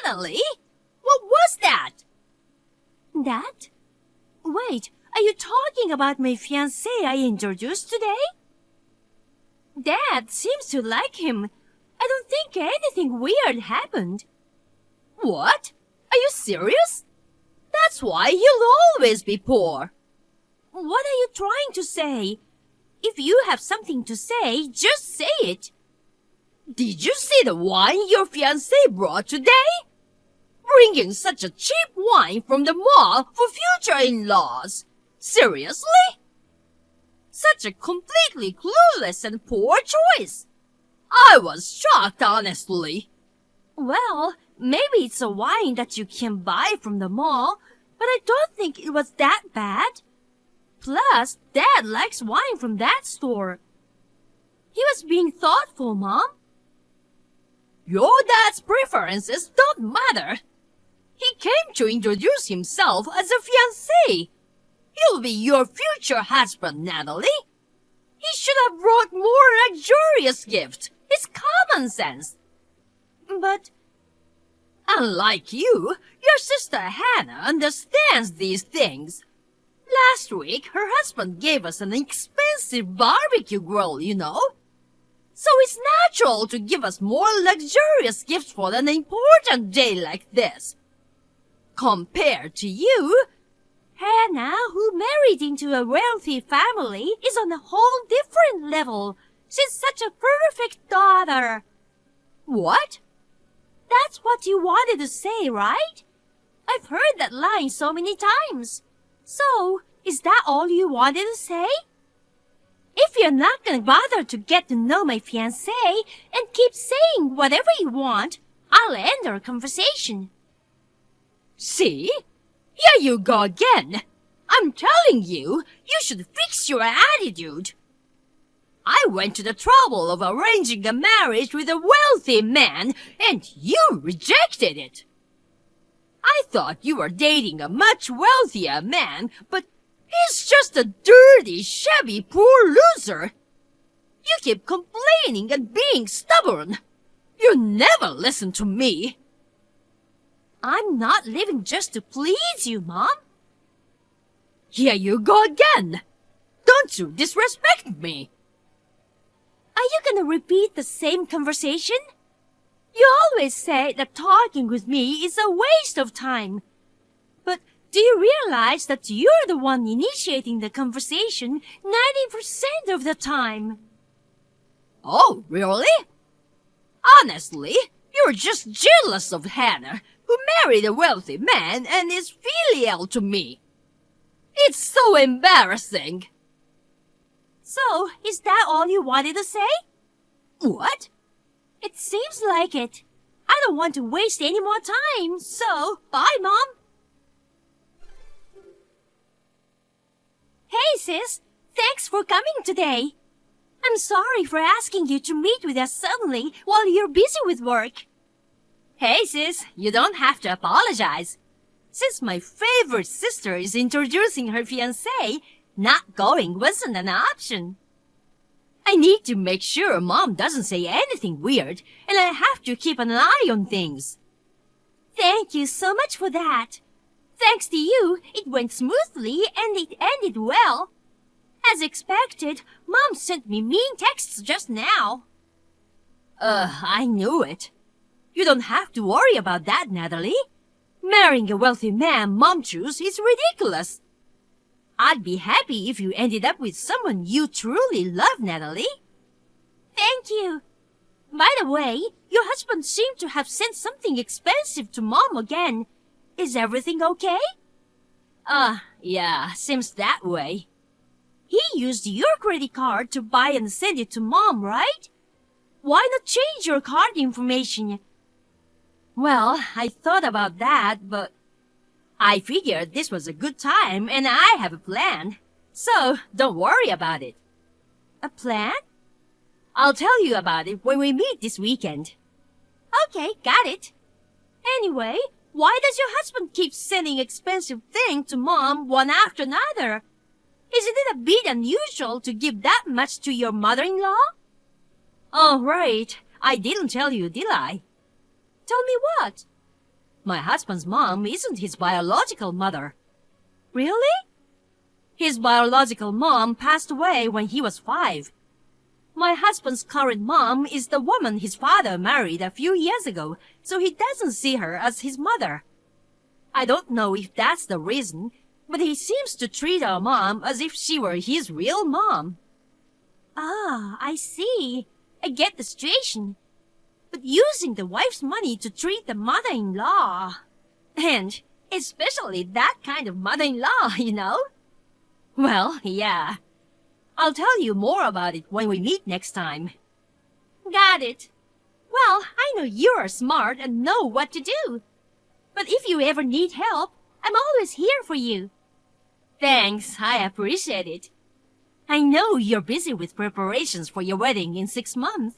Natalie? What was that? That? Wait, are you talking about my fiancé I introduced today? Dad seems to like him. I don't think anything weird happened. What? Are you serious? That's why you'll always be poor. What are you trying to say? If you have something to say, just say it. Did you see the wine your fiancé brought today? Bringing such a cheap wine from the mall for future in-laws. Seriously? Such a completely clueless and poor choice. I was shocked, honestly. Well, maybe it's a wine that you can buy from the mall, but I don't think it was that bad. Plus, Dad likes wine from that store. He was being thoughtful, Mom. Your dad's preferences don't matter. He came to introduce himself as a fiancé. He'll be your future husband, Natalie. He should have brought more luxurious gifts. It's common sense. But unlike you, your sister Hannah understands these things. Last week, her husband gave us an expensive barbecue grill, you know. So it's natural to give us more luxurious gifts for an important day like this. Compared to you, Hannah, who married into a wealthy family, is on a whole different level. She's such a perfect daughter. What? That's what you wanted to say, right? I've heard that line so many times. So, is that all you wanted to say? If you're not gonna bother to get to know my fiancé and keep saying whatever you want, I'll end our conversation. See? Here you go again. I'm telling you, you should fix your attitude. I went to the trouble of arranging a marriage with a wealthy man, and you rejected it. I thought you were dating a much wealthier man, but he's just a dirty, shabby, poor loser. You keep complaining and being stubborn. You never listen to me. I'm not living just to please you, Mom. Here you go again. Don't you disrespect me. Are you gonna repeat the same conversation? You always say that talking with me is a waste of time. But do you realize that you're the one initiating the conversation 90% of the time? Oh, really? Honestly, you're just jealous of Hannah, who married a wealthy man and is filial to me. It's so embarrassing. So, is that all you wanted to say? What? It seems like it. I don't want to waste any more time, so bye, Mom. Hey, sis. Thanks for coming today. I'm sorry for asking you to meet with us suddenly while you're busy with work. Hey, sis, you don't have to apologize. Since my favorite sister is introducing her fiancé, not going wasn't an option. I need to make sure Mom doesn't say anything weird, and I have to keep an eye on things. Thank you so much for that. Thanks to you, it went smoothly and it ended well. As expected, Mom sent me mean texts just now. I knew it. You don't have to worry about that, Natalie. Marrying a wealthy man Mom chose is ridiculous. I'd be happy if you ended up with someone you truly love, Natalie. Thank you. By the way, your husband seemed to have sent something expensive to Mom again. Is everything okay? Yeah, seems that way. He used your credit card to buy and send it to Mom, right? Why not change your card information? Well, I thought about that, but I figured this was a good time and I have a plan. So, don't worry about it. A plan? I'll tell you about it when we meet this weekend. Okay, got it. Anyway, why does your husband keep sending expensive things to Mom one after another? Isn't it a bit unusual to give that much to your mother-in-law? Oh, right. I didn't tell you, did I? Tell me what? My husband's mom isn't his biological mother. Really? His biological mom passed away when he was 5. My husband's current mom is the woman his father married a few years ago, so he doesn't see her as his mother. I don't know if that's the reason, but he seems to treat our mom as if she were his real mom. Ah, I see. I get the situation. But using the wife's money to treat the mother-in-law... And especially that kind of mother-in-law, you know? Well, yeah. I'll tell you more about it when we meet next time. Got it. Well, I know you're smart and know what to do. But if you ever need help, I'm always here for you. Thanks, I appreciate it. I know you're busy with preparations for your wedding in 6 months.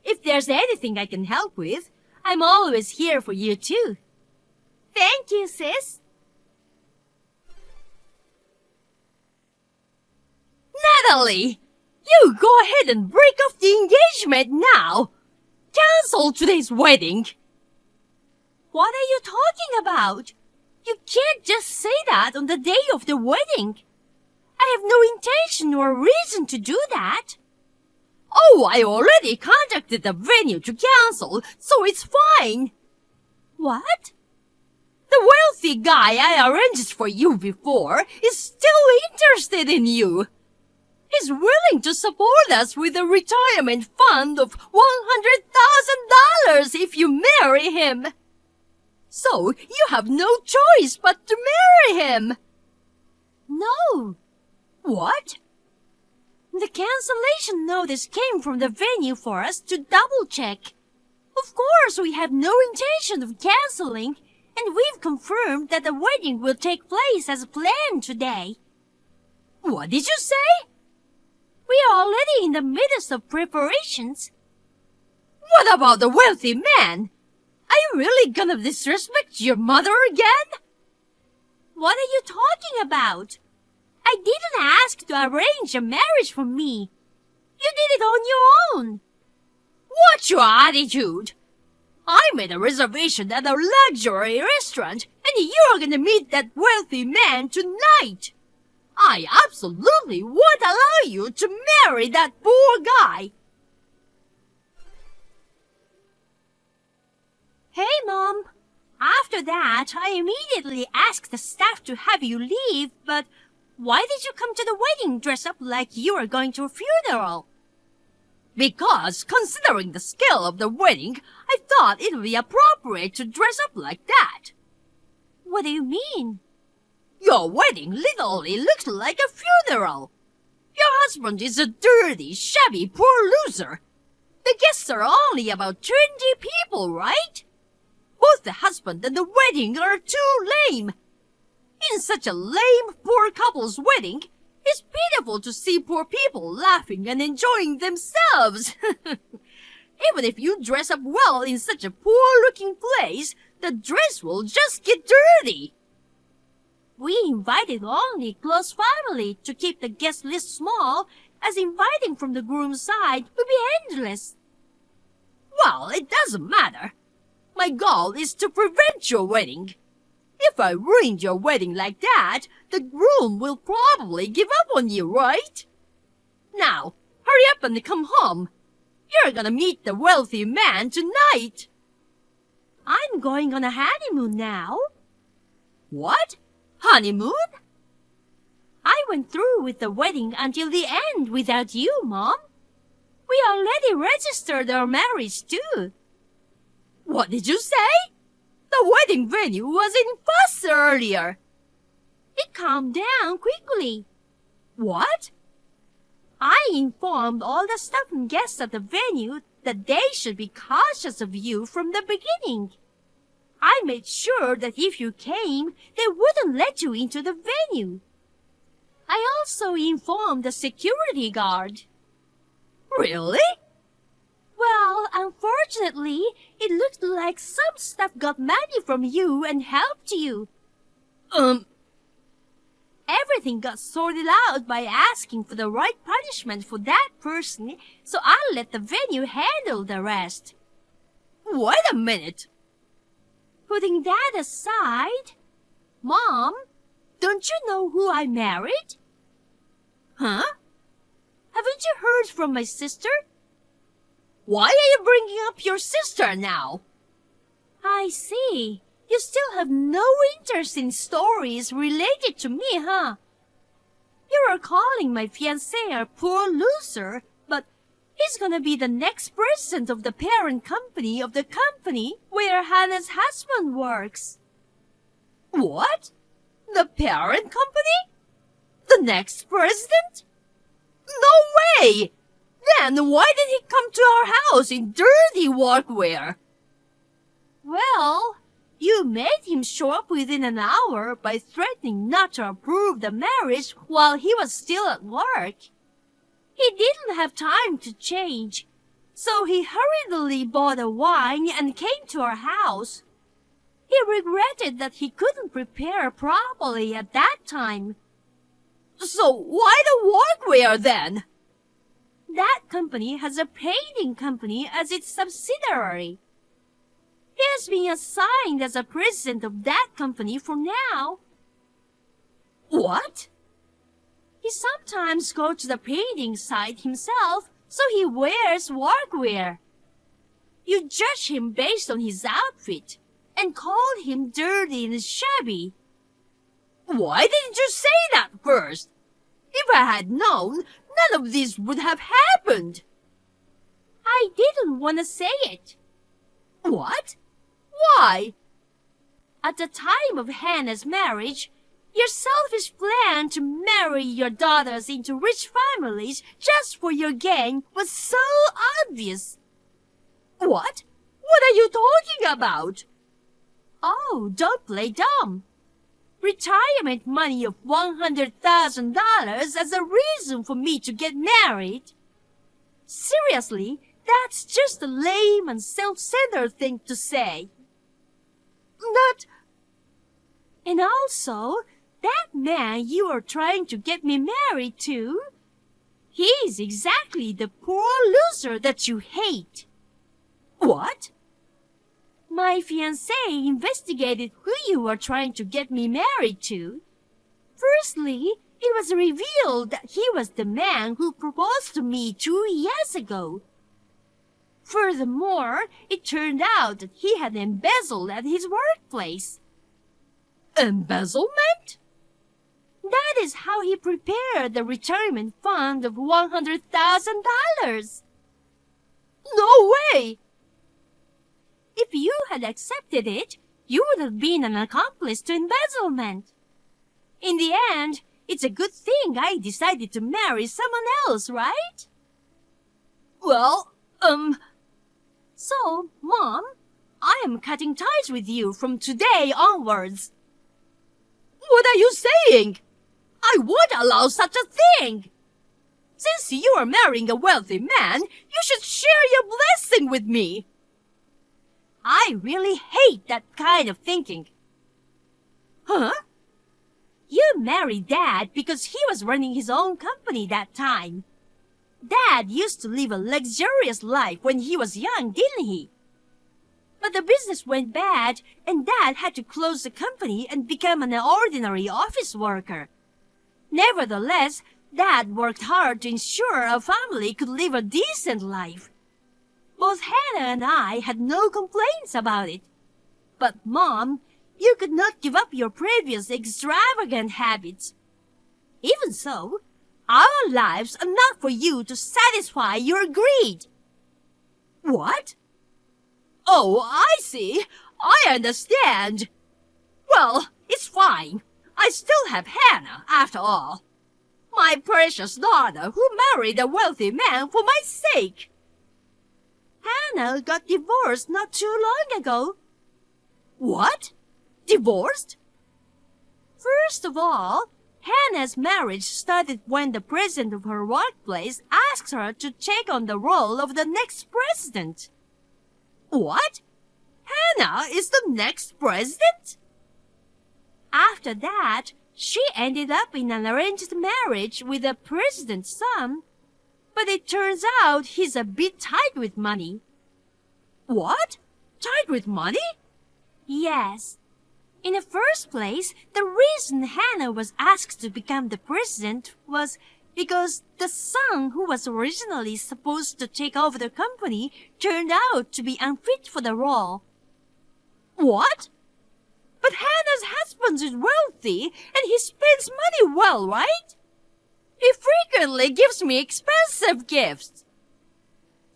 If there's anything I can help with, I'm always here for you too. Thank you, sis. Natalie, you go ahead and break off the engagement now. Cancel today's wedding. What are you talking about? You can't just say that on the day of the wedding. I have no intention or reason to do that. Oh, I already contacted the venue to cancel, so it's fine. What? The wealthy guy I arranged for you before is still interested in you. He's willing to support us with a retirement fund of $100,000 if you marry him. So you have no choice but to marry him. No. What? The cancellation notice came from the venue for us to double-check. Of course, we have no intention of canceling, and we've confirmed that the wedding will take place as planned today. What did you say? We are already in the midst of preparations. What about the wealthy man? Are you really gonna disrespect your mother again? What are you talking about? I didn't ask to arrange a marriage for me. You did it on your own. What's your attitude? I made a reservation at a luxury restaurant, and you're gonna meet that wealthy man tonight. I absolutely won't allow you to marry that poor guy. Hey, Mom. After that, I immediately asked the staff to have you leave, but why did you come to the wedding dressed up like you were going to a funeral? Because, considering the scale of the wedding, I thought it would be appropriate to dress up like that. What do you mean? Your wedding literally looks like a funeral. Your husband is a dirty, shabby, poor loser. The guests are only about 20 people, right? Both the husband and the wedding are too lame. In such a lame, poor couple's wedding, it's pitiful to see poor people laughing and enjoying themselves. Even if you dress up well in such a poor-looking place, the dress will just get dirty. We invited only close family to keep the guest list small, as inviting from the groom's side would be endless. Well, it doesn't matter. My goal is to prevent your wedding. If I ruined your wedding like that, the groom will probably give up on you, right? Now, hurry up and come home. You're gonna meet the wealthy man tonight. I'm going on a honeymoon now. What? Honeymoon? I went through with the wedding until the end without you, Mom. We already registered our marriage too. What did you say? The wedding venue was in fuss earlier. It calmed down quickly. What? I informed all the staff and guests at the venue that they should be cautious of you from the beginning. I made sure that if you came, they wouldn't let you into the venue. I also informed the security guard. Really? Well, unfortunately, it looked like some staff got money from you and helped you. Everything got sorted out by asking for the right punishment for that person, so I'll let the venue handle the rest. Wait a minute. Putting that aside, Mom, don't you know who I married? Huh? Haven't you heard from my sister? Why are you bringing up your sister now? I see. You still have no interest in stories related to me, huh? You are calling my fiancé a poor loser, but he's gonna be the next president of the parent company of the company where Hannah's husband works. What? The parent company? The next president? No way! Then why did he come to our house in dirty workwear? Well, you made him show up within an hour by threatening not to approve the marriage while he was still at work. He didn't have time to change, so he hurriedly bought a wine and came to our house. He regretted that he couldn't prepare properly at that time. So why the workwear then? That company has a painting company as its subsidiary. He has been assigned as a president of that company for now. What? He sometimes goes to the painting site himself, so he wears workwear. You judge him based on his outfit and call him dirty and shabby. Why didn't you say that first? If I had known, none of this would have happened. I didn't want to say it. What? Why? At the time of Hannah's marriage, your selfish plan to marry your daughters into rich families just for your gain was so obvious. What? What are you talking about? Oh, don't play dumb. Retirement money of $100,000 as a reason for me to get married? Seriously, that's just a lame and self-centered thing to say. That... And also, that man you are trying to get me married to, he's exactly the poor loser that you hate. What? My fiancé investigated who you were trying to get me married to. Firstly, it was revealed that he was the man who proposed to me 2 years ago. Furthermore, it turned out that he had embezzled at his workplace. Embezzlement? That is how he prepared the retirement fund of $100,000. No way! If you had accepted it, you would have been an accomplice to embezzlement. In the end, it's a good thing I decided to marry someone else, right? Well, So, Mom, I am cutting ties with you from today onwards. What are you saying? I won't allow such a thing. Since you are marrying a wealthy man, you should share your blessing with me. I really hate that kind of thinking. Huh? You married Dad because he was running his own company that time. Dad used to live a luxurious life when he was young, didn't he? But the business went bad, and Dad had to close the company and become an ordinary office worker. Nevertheless, Dad worked hard to ensure our family could live a decent life. Both Hannah and I had no complaints about it. But, Mom, you could not give up your previous extravagant habits. Even so, our lives are not for you to satisfy your greed. What? Oh, I see. I understand. Well, it's fine. I still have Hannah, after all. My precious daughter who married a wealthy man for my sake. Hannah got divorced not too long ago. What? Divorced? First of all, Hannah's marriage started when the president of her workplace asked her to take on the role of the next president. What? Hannah is the next president? After that, she ended up in an arranged marriage with the president's son. But it turns out he's a bit tight with money. What? Tight with money? Yes. In the first place, the reason Hannah was asked to become the president was because the son who was originally supposed to take over the company turned out to be unfit for the role. What? But Hannah's husband is wealthy and he spends money well, right? He frequently gives me expensive gifts.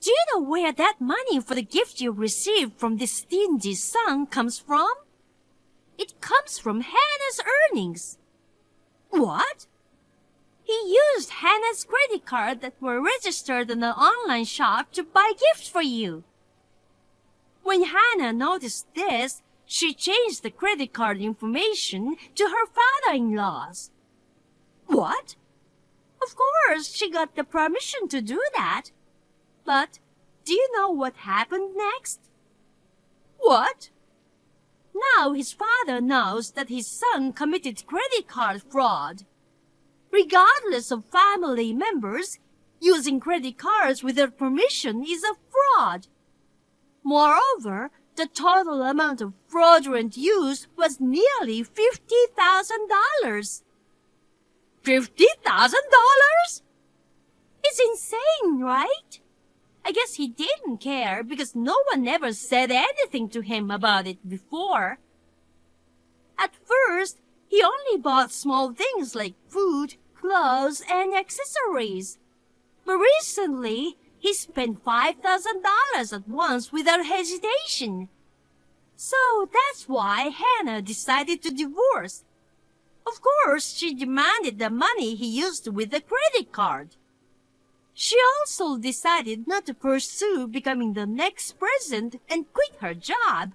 Do you know where that money for the gift you received from this stingy son comes from? It comes from Hannah's earnings. What? He used Hannah's credit card that were registered in an online shop to buy gifts for you. When Hannah noticed this, she changed the credit card information to her father-in-law's. What? Of course, she got the permission to do that. But do you know what happened next? What? Now his father knows that his son committed credit card fraud. Regardless of family members, using credit cards without permission is a fraud. Moreover, the total amount of fraudulent use was nearly $50,000. $50,000? It's insane, right? I guess he didn't care because no one ever said anything to him about it before. At first, he only bought small things like food, clothes, and accessories. But recently, he spent $5,000 at once without hesitation. So that's why Hannah decided to divorce. Of course, she demanded the money he used with the credit card. She also decided not to pursue becoming the next president and quit her job.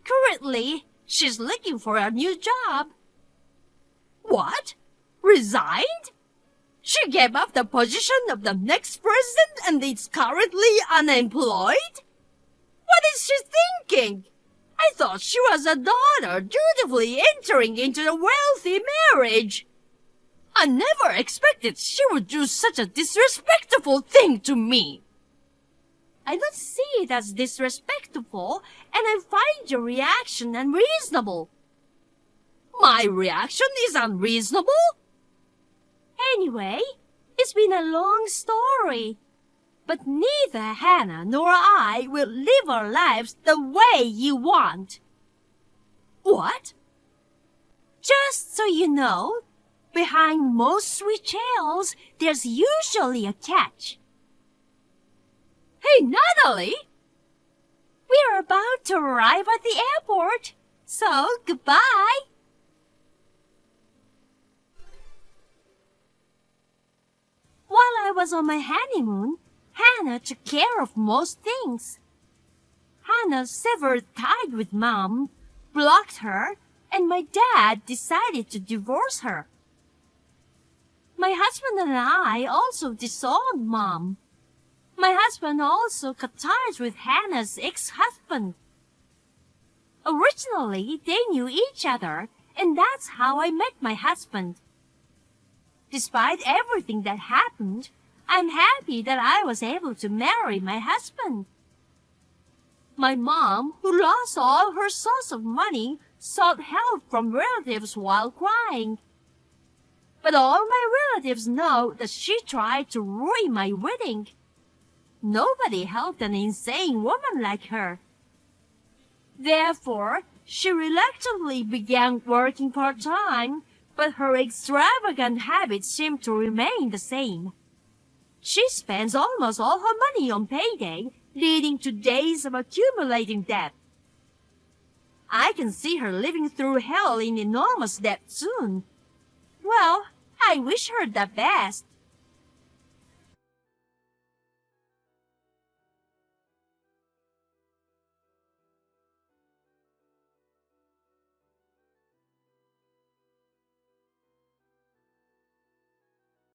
Currently, she's looking for a new job. What? Resigned? She gave up the position of the next president and is currently unemployed? What is she thinking? I thought she was a daughter dutifully entering into a wealthy marriage. I never expected she would do such a disrespectful thing to me. I don't see it as disrespectful, and I find your reaction unreasonable. My reaction is unreasonable? Anyway, it's been a long story. But neither Hannah nor I will live our lives the way you want. What? Just so you know, behind most sweet tales, there's usually a catch. Hey, Natalie! We're about to arrive at the airport, so goodbye. While I was on my honeymoon, Hannah took care of most things. Hannah severed ties with Mom, blocked her, and my dad decided to divorce her. My husband and I also disowned Mom. My husband also cut ties with Hannah's ex-husband. Originally, they knew each other, and that's how I met my husband. Despite everything that happened, I'm happy that I was able to marry my husband. My mom, who lost all her source of money, sought help from relatives while crying. But all my relatives know that she tried to ruin my wedding. Nobody helped an insane woman like her. Therefore, she reluctantly began working part-time, but her extravagant habits seem to remain the same. She spends almost all her money on payday, leading to days of accumulating debt. I can see her living through hell in enormous debt soon. Well, I wish her the best.